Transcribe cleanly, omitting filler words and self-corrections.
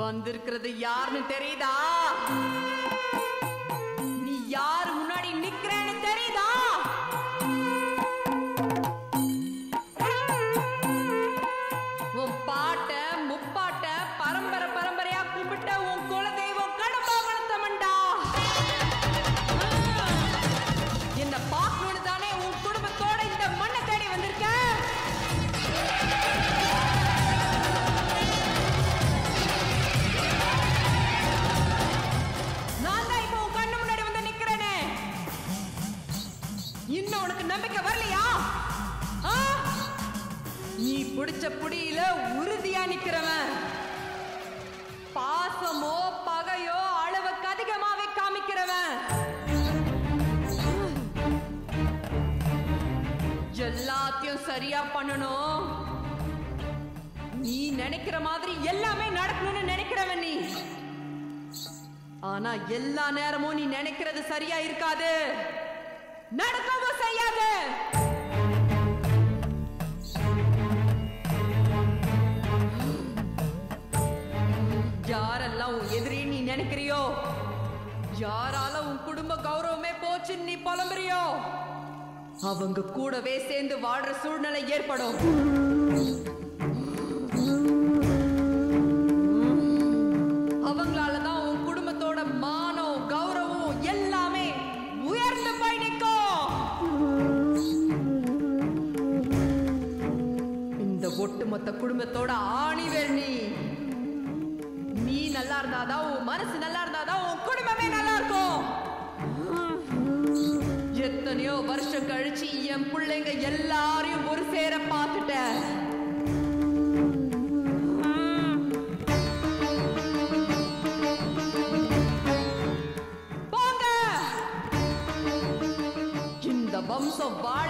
வந்திருக்கிறது யாருன்னு தெரியுதா? நீ யார் முன்னாடி நிக்கிறேன்னு தெரியுதா? உன் பாட்ட முப்பாட்ட பரம்பரை பரம்பரையா கும்பிட்ட உன் குலதெய்வம் கடம்பா வளர்த்தமண்டா. என்ன பார்க்கணும்னு தானே உன் குடும்பத்தோட இந்த மண்ணை தேடி வந்திருக்க. இன்னும் உனக்கு நம்பிக்கை வரலையா? நீ பிடிச்ச புடியில உறுதியா நிக்கிறவன். பாசமோ பகையோ அளவுக்கு அதிகமாவே காமிக்கிறவன். எல்லாத்தையும் சரியா பண்ணணும். நீ நினைக்கிற மாதிரி எல்லாமே நடக்கணும்னு நினைக்கிறவன் நீ. ஆனா எல்லா நேரமும் நீ நினைக்கிறது சரியா இருக்காது, நடக்கவும் செய்யாது. யாரெல்லாம் உன் எதிரி நீ நினைக்கிறியோ, யாரால உன் குடும்ப கௌரவமே போச்சு நீ புலம்புறியோ, அவங்க கூடவே சேர்ந்து வாழ்ற சூழ்நிலை ஏற்படும். அவங்களாலதான் உன் குடும்பத்தோட மானம் கௌரவம் எல்லாமே உயர்ந்து போய் நிற்கும். இந்த ஒட்டுமொத்த குடும்பத்தோட ஆணிவேர் நீ. நீ நல்லா இருந்தாதான் உன் மனசு நல்லா இருந்தாதான் உன் குடும்பமே நல்லா இருக்கும். எத்தனையோ வருஷம் கழிச்சு என் பிள்ளைங்க எல்லாரையும் ஒரு சேர பார்த்துட்ட. வம்சம் வாழ